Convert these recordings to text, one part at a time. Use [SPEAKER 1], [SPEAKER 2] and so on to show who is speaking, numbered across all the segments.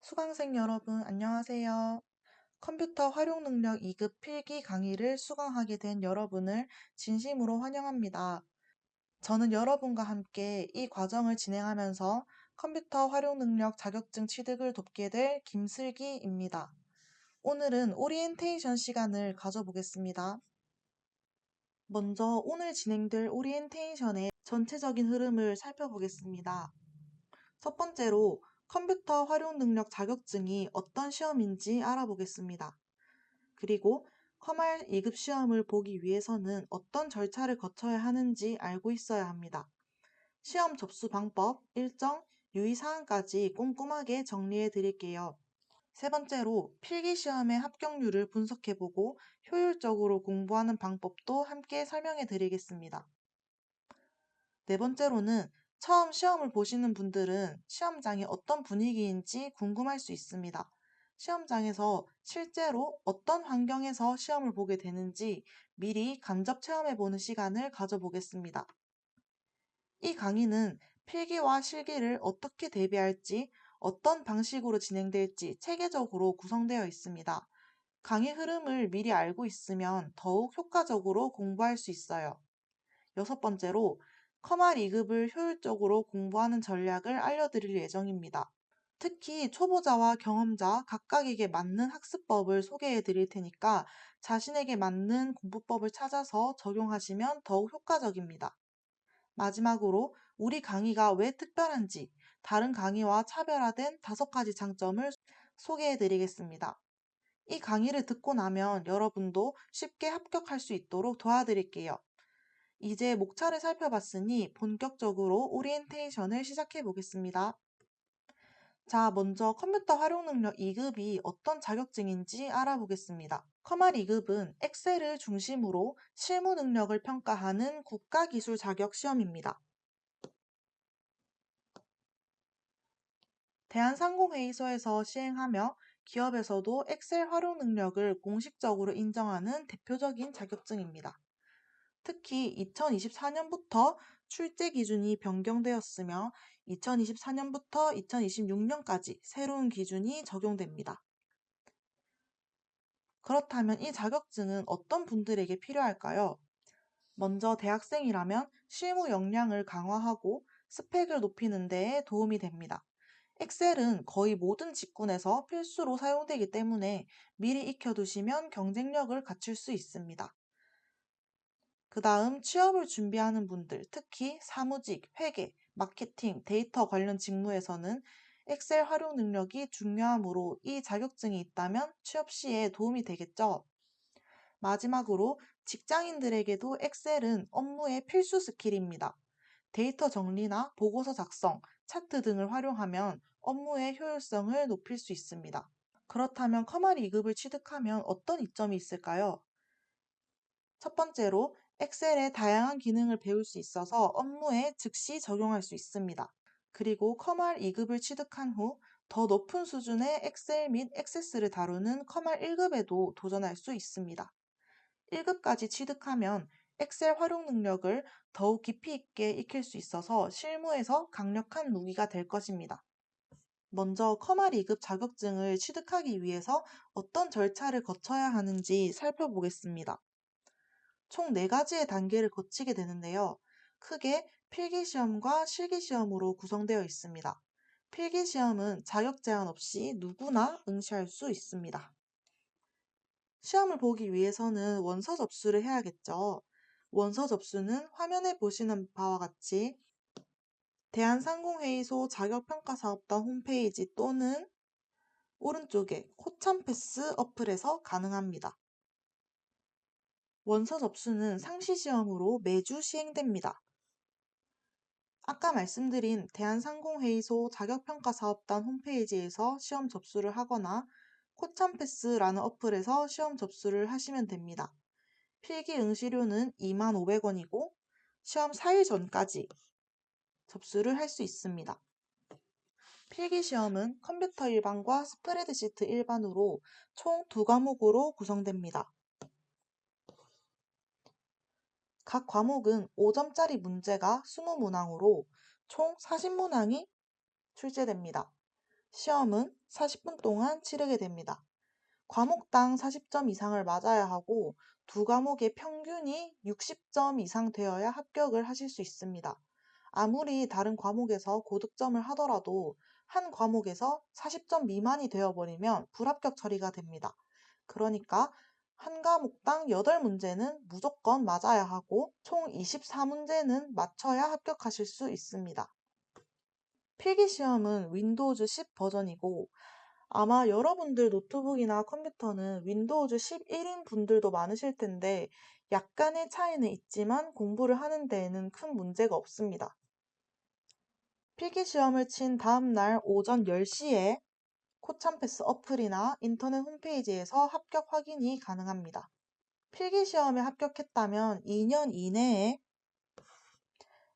[SPEAKER 1] 수강생 여러분, 안녕하세요. 컴퓨터 활용 능력 2급 필기 강의를 수강하게 된 여러분을 진심으로 환영합니다. 저는 여러분과 함께 이 과정을 진행하면서 컴퓨터 활용 능력 자격증 취득을 돕게 될 김슬기입니다. 오늘은 오리엔테이션 시간을 가져보겠습니다. 먼저 오늘 진행될 오리엔테이션의 전체적인 흐름을 살펴보겠습니다. 첫 번째로 컴퓨터 활용 능력 자격증이 어떤 시험인지 알아보겠습니다. 그리고 컴활 2급 시험을 보기 위해서는 어떤 절차를 거쳐야 하는지 알고 있어야 합니다. 시험 접수 방법, 일정, 유의사항까지 꼼꼼하게 정리해 드릴게요. 세 번째로 필기 시험의 합격률을 분석해보고 효율적으로 공부하는 방법도 함께 설명해 드리겠습니다. 네 번째로는 처음 시험을 보시는 분들은 시험장이 어떤 분위기인지 궁금할 수 있습니다. 시험장에서 실제로 어떤 환경에서 시험을 보게 되는지 미리 간접 체험해보는 시간을 가져보겠습니다. 이 강의는 필기와 실기를 어떻게 대비할지, 어떤 방식으로 진행될지 체계적으로 구성되어 있습니다. 강의 흐름을 미리 알고 있으면 더욱 효과적으로 공부할 수 있어요. 여섯 번째로 커말 2급을 효율적으로 공부하는 전략을 알려드릴 예정입니다. 특히 초보자와 경험자 각각에게 맞는 학습법을 소개해 드릴 테니까 자신에게 맞는 공부법을 찾아서 적용하시면 더욱 효과적입니다. 마지막으로 우리 강의가 왜 특별한지 다른 강의와 차별화된 5가지 장점을 소개해 드리겠습니다. 이 강의를 듣고 나면 여러분도 쉽게 합격할 수 있도록 도와드릴게요. 이제 목차를 살펴봤으니 본격적으로 오리엔테이션을 시작해 보겠습니다. 자, 먼저 컴퓨터 활용 능력 2급이 어떤 자격증인지 알아보겠습니다. 커말 2급은 엑셀을 중심으로 실무 능력을 평가하는 국가기술 자격 시험입니다. 대한상공회의소에서 시행하며 기업에서도 엑셀 활용 능력을 공식적으로 인정하는 대표적인 자격증입니다. 특히 2024년부터 출제 기준이 변경되었으며 2024년부터 2026년까지 새로운 기준이 적용됩니다. 그렇다면 이 자격증은 어떤 분들에게 필요할까요? 먼저 대학생이라면 실무 역량을 강화하고 스펙을 높이는 데에 도움이 됩니다. 엑셀은 거의 모든 직군에서 필수로 사용되기 때문에 미리 익혀두시면 경쟁력을 갖출 수 있습니다. 그 다음 취업을 준비하는 분들, 특히 사무직, 회계, 마케팅, 데이터 관련 직무에서는 엑셀 활용 능력이 중요하므로 이 자격증이 있다면 취업 시에 도움이 되겠죠. 마지막으로 직장인들에게도 엑셀은 업무의 필수 스킬입니다. 데이터 정리나 보고서 작성, 차트 등을 활용하면 업무의 효율성을 높일 수 있습니다. 그렇다면 커말 2급을 취득하면 어떤 이점이 있을까요? 첫 번째로 엑셀의 다양한 기능을 배울 수 있어서 업무에 즉시 적용할 수 있습니다. 그리고 커말 2급을 취득한 후 더 높은 수준의 엑셀 및 액세스를 다루는 커말 1급에도 도전할 수 있습니다. 1급까지 취득하면 엑셀 활용 능력을 더욱 깊이 있게 익힐 수 있어서 실무에서 강력한 무기가 될 것입니다. 먼저 커말 2급 자격증을 취득하기 위해서 어떤 절차를 거쳐야 하는지 살펴보겠습니다. 총 4가지의 단계를 거치게 되는데요. 크게 필기시험과 실기시험으로 구성되어 있습니다. 필기시험은 자격 제한 없이 누구나 응시할 수 있습니다. 시험을 보기 위해서는 원서 접수를 해야겠죠. 원서 접수는 화면에 보시는 바와 같이 대한상공회의소 자격평가사업단 홈페이지 또는 오른쪽에 코참 패스 어플에서 가능합니다. 원서 접수는 상시시험으로 매주 시행됩니다. 아까 말씀드린 대한상공회의소 자격평가사업단 홈페이지에서 시험 접수를 하거나 코참패스라는 어플에서 시험 접수를 하시면 됩니다. 필기 응시료는 25,000원이고 시험 4일 전까지 접수를 할 수 있습니다. 필기시험은 컴퓨터 일반과 스프레드시트 일반으로 총 2과목으로 구성됩니다. 각 과목은 5점짜리 문제가 20문항으로 총 40문항이 출제됩니다. 시험은 40분 동안 치르게 됩니다. 과목당 40점 이상을 맞아야 하고 두 과목의 평균이 60점 이상 되어야 합격을 하실 수 있습니다. 아무리 다른 과목에서 고득점을 하더라도 한 과목에서 40점 미만이 되어버리면 불합격 처리가 됩니다. 그러니까 한 과목당 8문제는 무조건 맞아야 하고 총 24문제는 맞춰야 합격하실 수 있습니다. 필기시험은 윈도우즈 10 버전이고 아마 여러분들 노트북이나 컴퓨터는 윈도우즈 11인 분들도 많으실 텐데 약간의 차이는 있지만 공부를 하는 데에는 큰 문제가 없습니다. 필기시험을 친 다음 날 오전 10시에 코참패스 어플이나 인터넷 홈페이지에서 합격 확인이 가능합니다. 필기시험에 합격했다면 2년 이내에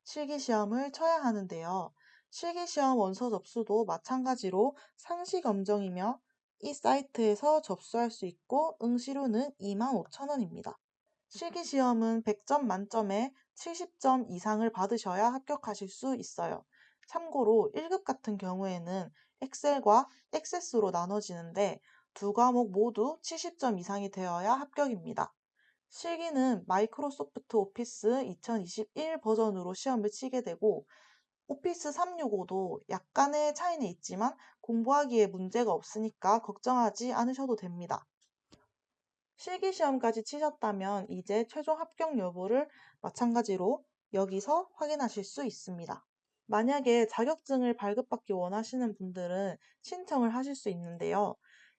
[SPEAKER 1] 실기시험을 쳐야 하는데요. 실기시험 원서 접수도 마찬가지로 상시 검정이며 이 사이트에서 접수할 수 있고 응시료는 25,000원입니다. 실기시험은 100점 만점에 70점 이상을 받으셔야 합격하실 수 있어요. 참고로 1급 같은 경우에는 엑셀과 액세스로 나눠지는데 두 과목 모두 70점 이상이 되어야 합격입니다. 실기는 마이크로소프트 오피스 2021 버전으로 시험을 치게 되고 오피스 365도 약간의 차이는 있지만 공부하기에 문제가 없으니까 걱정하지 않으셔도 됩니다. 실기시험까지 치셨다면 이제 최종 합격 여부를 마찬가지로 여기서 확인하실 수 있습니다. 만약에 자격증을 발급받기 원하시는 분들은 신청을 하실 수 있는데요.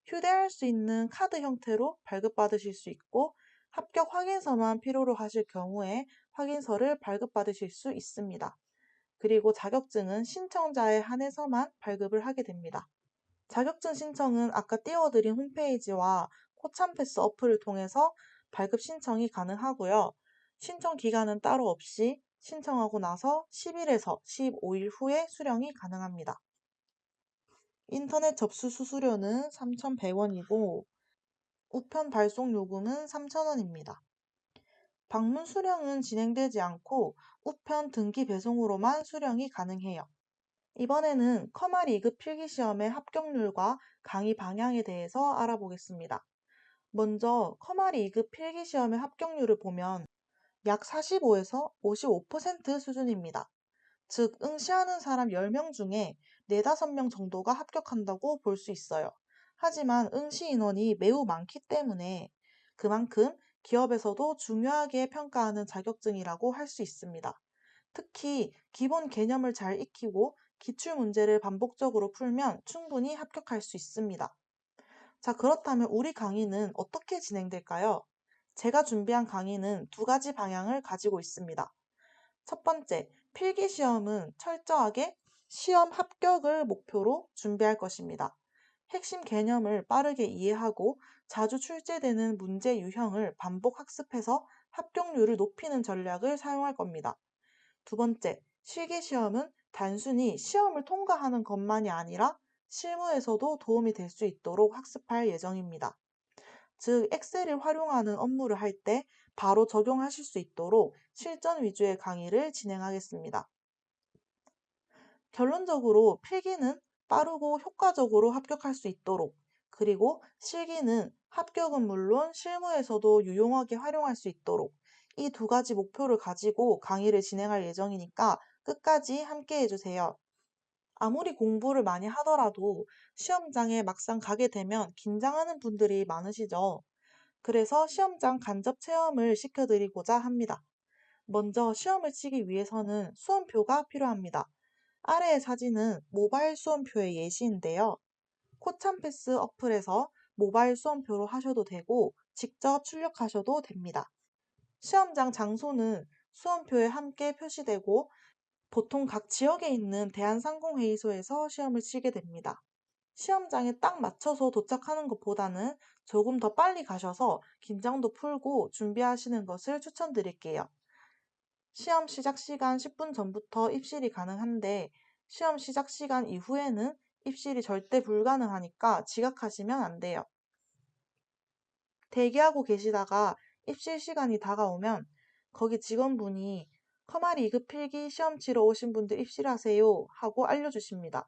[SPEAKER 1] 휴대할 수 있는 카드 형태로 발급받으실 수 있고 합격 확인서만 필요로 하실 경우에 확인서를 발급받으실 수 있습니다. 그리고 자격증은 신청자에 한해서만 발급을 하게 됩니다. 자격증 신청은 아까 띄워드린 홈페이지와 코참패스 어플을 통해서 발급 신청이 가능하고요. 신청 기간은 따로 없이 신청하고 나서 10일에서 15일 후에 수령이 가능합니다. 인터넷 접수 수수료는 3,100원이고 우편 발송 요금은 3,000원입니다. 방문 수령은 진행되지 않고 우편 등기 배송으로만 수령이 가능해요. 이번에는 커말 2급 필기시험의 합격률과 강의 방향에 대해서 알아보겠습니다. 먼저 커말 2급 필기시험의 합격률을 보면 약 45에서 55% 수준입니다. 즉, 응시하는 사람 10명 중에 4, 5명 정도가 합격한다고 볼 수 있어요. 하지만 응시 인원이 매우 많기 때문에 그만큼 기업에서도 중요하게 평가하는 자격증이라고 할 수 있습니다. 특히 기본 개념을 잘 익히고 기출문제를 반복적으로 풀면 충분히 합격할 수 있습니다. 자, 그렇다면 우리 강의는 어떻게 진행될까요? 제가 준비한 강의는 두 가지 방향을 가지고 있습니다. 첫 번째, 필기시험은 철저하게 시험 합격을 목표로 준비할 것입니다. 핵심 개념을 빠르게 이해하고 자주 출제되는 문제 유형을 반복 학습해서 합격률을 높이는 전략을 사용할 겁니다. 두 번째, 실기시험은 단순히 시험을 통과하는 것만이 아니라 실무에서도 도움이 될 수 있도록 학습할 예정입니다. 즉, 엑셀을 활용하는 업무를 할 때 바로 적용하실 수 있도록 실전 위주의 강의를 진행하겠습니다. 결론적으로 필기는 빠르고 효과적으로 합격할 수 있도록, 그리고 실기는 합격은 물론 실무에서도 유용하게 활용할 수 있도록 이 두 가지 목표를 가지고 강의를 진행할 예정이니까 끝까지 함께 해주세요. 아무리 공부를 많이 하더라도 시험장에 막상 가게 되면 긴장하는 분들이 많으시죠. 그래서 시험장 간접 체험을 시켜드리고자 합니다. 먼저 시험을 치기 위해서는 수험표가 필요합니다. 아래의 사진은 모바일 수험표의 예시인데요. 코참패스 어플에서 모바일 수험표로 하셔도 되고 직접 출력하셔도 됩니다. 시험장 장소는 수험표에 함께 표시되고 보통 각 지역에 있는 대한상공회의소에서 시험을 치게 됩니다. 시험장에 딱 맞춰서 도착하는 것보다는 조금 더 빨리 가셔서 긴장도 풀고 준비하시는 것을 추천드릴게요. 시험 시작 시간 10분 전부터 입실이 가능한데 시험 시작 시간 이후에는 입실이 절대 불가능하니까 지각하시면 안 돼요. 대기하고 계시다가 입실 시간이 다가오면 거기 직원분이 커말 2급 필기 시험 치러 오신 분들 입실하세요 하고 알려주십니다.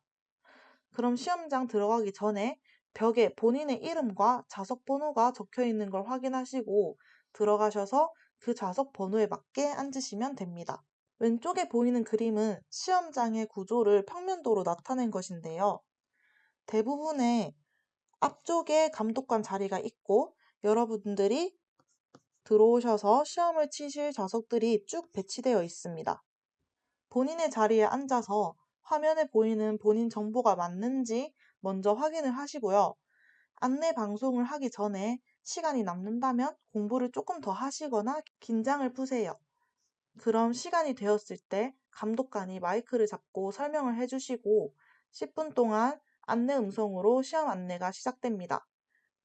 [SPEAKER 1] 그럼 시험장 들어가기 전에 벽에 본인의 이름과 좌석 번호가 적혀 있는 걸 확인하시고 들어가셔서 그 좌석 번호에 맞게 앉으시면 됩니다. 왼쪽에 보이는 그림은 시험장의 구조를 평면도로 나타낸 것인데요. 대부분의 앞쪽에 감독관 자리가 있고 여러분들이 들어오셔서 시험을 치실 좌석들이 쭉 배치되어 있습니다. 본인의 자리에 앉아서 화면에 보이는 본인 정보가 맞는지 먼저 확인을 하시고요. 안내 방송을 하기 전에 시간이 남는다면 공부를 조금 더 하시거나 긴장을 푸세요. 그럼 시간이 되었을 때 감독관이 마이크를 잡고 설명을 해주시고 10분 동안 안내 음성으로 시험 안내가 시작됩니다.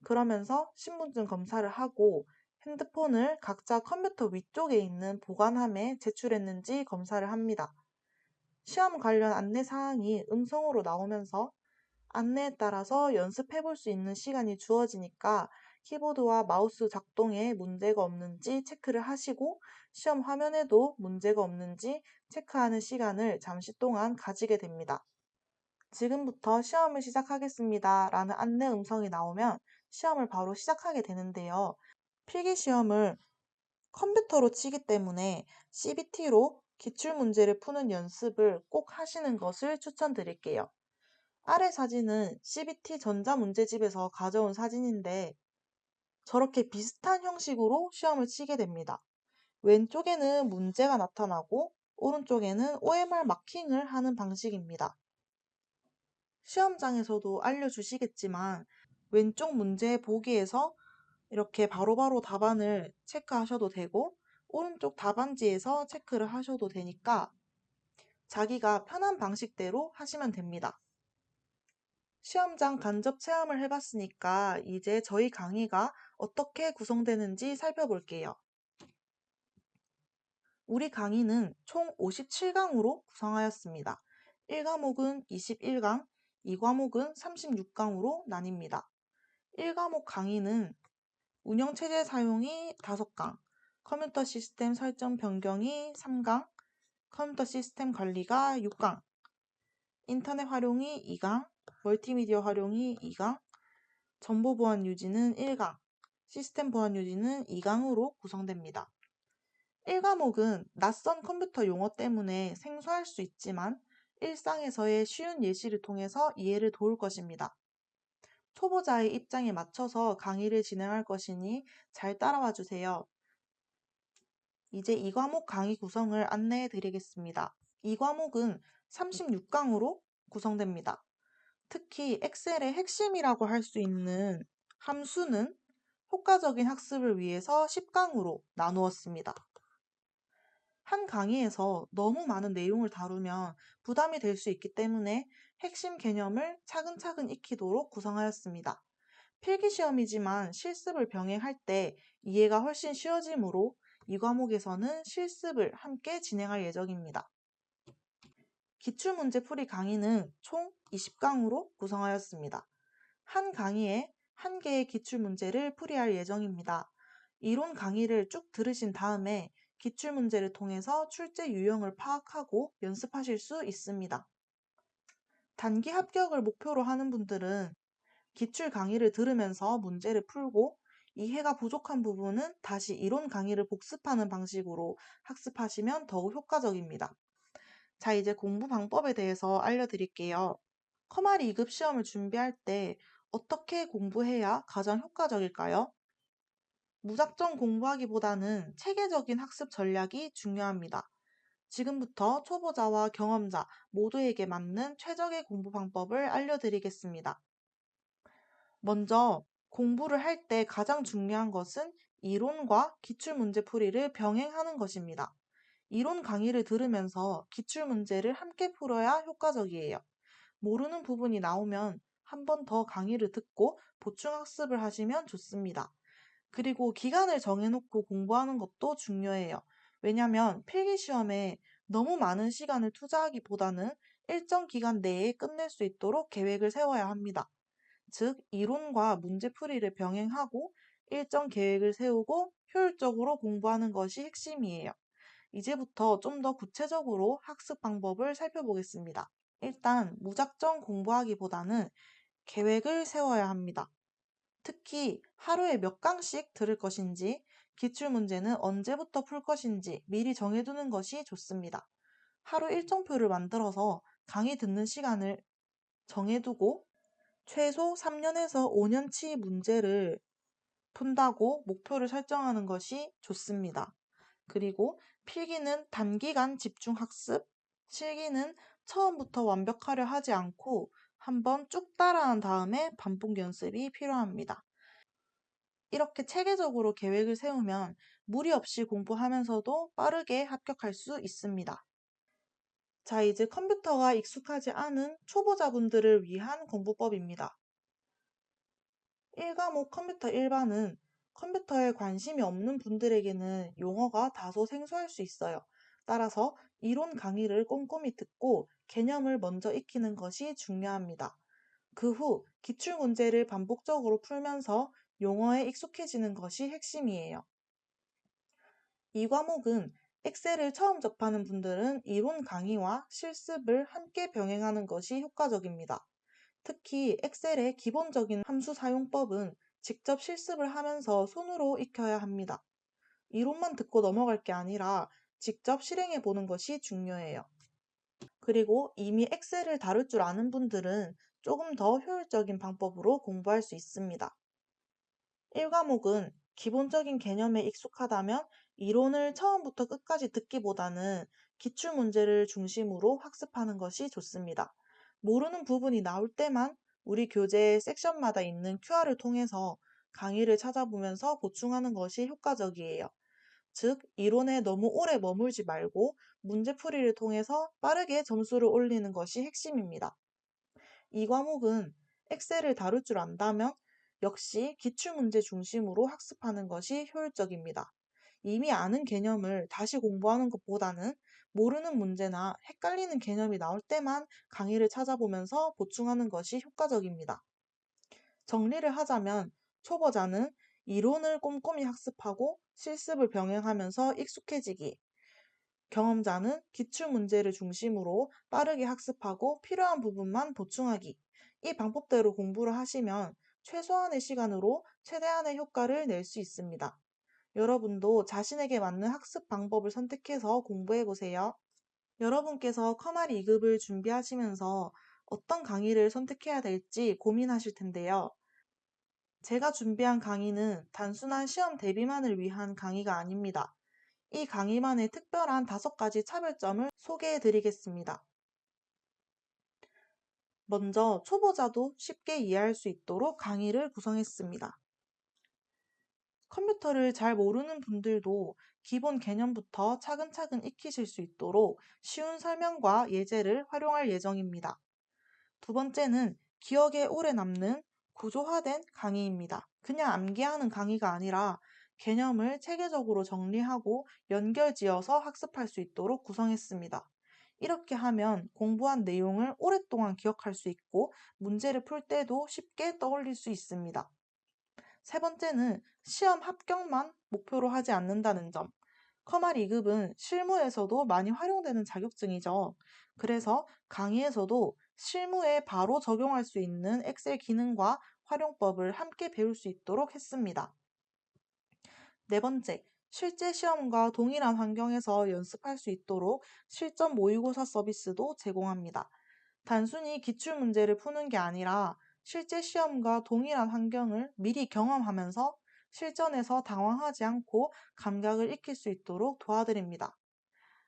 [SPEAKER 1] 그러면서 신분증 검사를 하고 핸드폰을 각자 컴퓨터 위쪽에 있는 보관함에 제출했는지 검사를 합니다. 시험 관련 안내 사항이 음성으로 나오면서 안내에 따라서 연습해 볼 수 있는 시간이 주어지니까 키보드와 마우스 작동에 문제가 없는지 체크를 하시고 시험 화면에도 문제가 없는지 체크하는 시간을 잠시 동안 가지게 됩니다. 지금부터 시험을 시작하겠습니다 라는 안내 음성이 나오면 시험을 바로 시작하게 되는데요. 필기 시험을 컴퓨터로 치기 때문에 CBT로 기출문제를 푸는 연습을 꼭 하시는 것을 추천드릴게요. 아래 사진은 CBT 전자문제집에서 가져온 사진인데 저렇게 비슷한 형식으로 시험을 치게 됩니다. 왼쪽에는 문제가 나타나고 오른쪽에는 OMR 마킹을 하는 방식입니다. 시험장에서도 알려주시겠지만 왼쪽 문제 보기에서 이렇게 바로바로 답안을 체크하셔도 되고 오른쪽 답안지에서 체크를 하셔도 되니까 자기가 편한 방식대로 하시면 됩니다. 시험장 간접 체험을 해봤으니까 이제 저희 강의가 어떻게 구성되는지 살펴볼게요. 우리 강의는 총 57강으로 구성하였습니다. 1과목은 21강, 2과목은 36강으로 나뉩니다. 1과목 강의는 운영체제 사용이 5강, 컴퓨터 시스템 설정 변경이 3강, 컴퓨터 시스템 관리가 6강, 인터넷 활용이 2강, 멀티미디어 활용이 2강, 정보 보안 유지는 1강, 시스템 보안 유지는 2강으로 구성됩니다. 1과목은 낯선 컴퓨터 용어 때문에 생소할 수 있지만 일상에서의 쉬운 예시를 통해서 이해를 도울 것입니다. 초보자의 입장에 맞춰서 강의를 진행할 것이니 잘 따라와 주세요. 이제 2과목 강의 구성을 안내해 드리겠습니다. 2과목은 36강으로 구성됩니다. 특히 엑셀의 핵심이라고 할 수 있는 함수는 효과적인 학습을 위해서 10강으로 나누었습니다. 한 강의에서 너무 많은 내용을 다루면 부담이 될 수 있기 때문에 핵심 개념을 차근차근 익히도록 구성하였습니다. 필기시험이지만 실습을 병행할 때 이해가 훨씬 쉬워지므로 이 과목에서는 실습을 함께 진행할 예정입니다. 기출문제 풀이 강의는 총 20강으로 구성하였습니다. 한 강의에 한 개의 기출문제를 풀이할 예정입니다. 이론 강의를 쭉 들으신 다음에 기출문제를 통해서 출제 유형을 파악하고 연습하실 수 있습니다. 단기 합격을 목표로 하는 분들은 기출 강의를 들으면서 문제를 풀고 이해가 부족한 부분은 다시 이론 강의를 복습하는 방식으로 학습하시면 더욱 효과적입니다. 자, 이제 공부 방법에 대해서 알려드릴게요. 커마리 2급 시험을 준비할 때 어떻게 공부해야 가장 효과적일까요? 무작정 공부하기보다는 체계적인 학습 전략이 중요합니다. 지금부터 초보자와 경험자 모두에게 맞는 최적의 공부 방법을 알려드리겠습니다. 먼저 공부를 할 때 가장 중요한 것은 이론과 기출문제 풀이를 병행하는 것입니다. 이론 강의를 들으면서 기출문제를 함께 풀어야 효과적이에요. 모르는 부분이 나오면 한 번 더 강의를 듣고 보충학습을 하시면 좋습니다. 그리고 기간을 정해놓고 공부하는 것도 중요해요. 왜냐하면 필기시험에 너무 많은 시간을 투자하기보다는 일정 기간 내에 끝낼 수 있도록 계획을 세워야 합니다. 즉, 이론과 문제풀이를 병행하고 일정 계획을 세우고 효율적으로 공부하는 것이 핵심이에요. 이제부터 좀 더 구체적으로 학습 방법을 살펴보겠습니다. 일단 무작정 공부하기보다는 계획을 세워야 합니다. 특히 하루에 몇 강씩 들을 것인지, 기출문제는 언제부터 풀 것인지 미리 정해두는 것이 좋습니다. 하루 일정표를 만들어서 강의 듣는 시간을 정해두고 최소 3년에서 5년치 문제를 푼다고 목표를 설정하는 것이 좋습니다. 그리고 필기는 단기간 집중 학습, 실기는 처음부터 완벽하려 하지 않고 한번 쭉 따라한 다음에 반복 연습이 필요합니다. 이렇게 체계적으로 계획을 세우면 무리 없이 공부하면서도 빠르게 합격할 수 있습니다. 자, 이제 컴퓨터가 익숙하지 않은 초보자분들을 위한 공부법입니다. 1과목 컴퓨터 일반은 컴퓨터에 관심이 없는 분들에게는 용어가 다소 생소할 수 있어요. 따라서 이론 강의를 꼼꼼히 듣고 개념을 먼저 익히는 것이 중요합니다. 그 후 기출문제를 반복적으로 풀면서 용어에 익숙해지는 것이 핵심이에요. 이 과목은 엑셀을 처음 접하는 분들은 이론 강의와 실습을 함께 병행하는 것이 효과적입니다. 특히 엑셀의 기본적인 함수 사용법은 직접 실습을 하면서 손으로 익혀야 합니다. 이론만 듣고 넘어갈 게 아니라 직접 실행해 보는 것이 중요해요. 그리고 이미 엑셀을 다룰 줄 아는 분들은 조금 더 효율적인 방법으로 공부할 수 있습니다. 1과목은 기본적인 개념에 익숙하다면 이론을 처음부터 끝까지 듣기보다는 기출문제를 중심으로 학습하는 것이 좋습니다. 모르는 부분이 나올 때만 우리 교재 섹션마다 있는 QR을 통해서 강의를 찾아보면서 보충하는 것이 효과적이에요. 즉, 이론에 너무 오래 머물지 말고 문제풀이를 통해서 빠르게 점수를 올리는 것이 핵심입니다. 이 과목은 엑셀을 다룰 줄 안다면 역시 기출문제 중심으로 학습하는 것이 효율적입니다. 이미 아는 개념을 다시 공부하는 것보다는 모르는 문제나 헷갈리는 개념이 나올 때만 강의를 찾아보면서 보충하는 것이 효과적입니다. 정리를 하자면 초보자는 이론을 꼼꼼히 학습하고 실습을 병행하면서 익숙해지기, 경험자는 기출문제를 중심으로 빠르게 학습하고 필요한 부분만 보충하기. 이 방법대로 공부를 하시면 최소한의 시간으로 최대한의 효과를 낼 수 있습니다. 여러분도 자신에게 맞는 학습 방법을 선택해서 공부해 보세요. 여러분께서 커말 2급을 준비하시면서 어떤 강의를 선택해야 될지 고민하실 텐데요. 제가 준비한 강의는 단순한 시험 대비만을 위한 강의가 아닙니다. 이 강의만의 특별한 5가지 차별점을 소개해 드리겠습니다. 먼저 초보자도 쉽게 이해할 수 있도록 강의를 구성했습니다. 컴퓨터를 잘 모르는 분들도 기본 개념부터 차근차근 익히실 수 있도록 쉬운 설명과 예제를 활용할 예정입니다. 두 번째는 기억에 오래 남는 구조화된 강의입니다. 그냥 암기하는 강의가 아니라 개념을 체계적으로 정리하고 연결지어서 학습할 수 있도록 구성했습니다. 이렇게 하면 공부한 내용을 오랫동안 기억할 수 있고 문제를 풀 때도 쉽게 떠올릴 수 있습니다. 세 번째는 시험 합격만 목표로 하지 않는다는 점. 커말 2급은 실무에서도 많이 활용되는 자격증이죠. 그래서 강의에서도 실무에 바로 적용할 수 있는 엑셀 기능과 활용법을 함께 배울 수 있도록 했습니다. 네 번째, 실제 시험과 동일한 환경에서 연습할 수 있도록 실전 모의고사 서비스도 제공합니다. 단순히 기출문제를 푸는 게 아니라 실제 시험과 동일한 환경을 미리 경험하면서 실전에서 당황하지 않고 감각을 익힐 수 있도록 도와드립니다.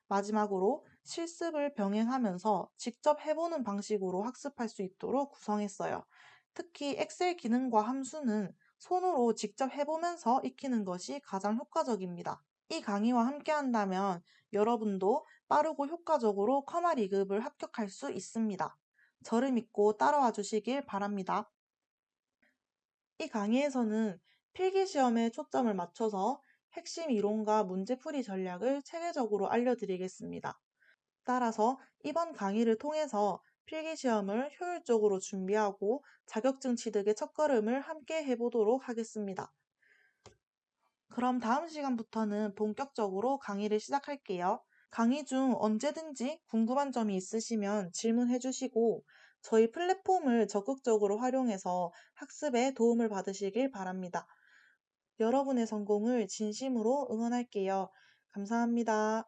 [SPEAKER 1] 마지막으로 실습을 병행하면서 직접 해보는 방식으로 학습할 수 있도록 구성했어요. 특히 엑셀 기능과 함수는 손으로 직접 해보면서 익히는 것이 가장 효과적입니다. 이 강의와 함께 한다면 여러분도 빠르고 효과적으로 커말 2급을 합격할 수 있습니다. 저를 믿고 따라와 주시길 바랍니다. 이 강의에서는 필기시험에 초점을 맞춰서 핵심 이론과 문제풀이 전략을 체계적으로 알려드리겠습니다. 따라서 이번 강의를 통해서 필기시험을 효율적으로 준비하고 자격증 취득의 첫걸음을 함께 해보도록 하겠습니다. 그럼 다음 시간부터는 본격적으로 강의를 시작할게요. 강의 중 언제든지 궁금한 점이 있으시면 질문해 주시고 저희 플랫폼을 적극적으로 활용해서 학습에 도움을 받으시길 바랍니다. 여러분의 성공을 진심으로 응원할게요. 감사합니다.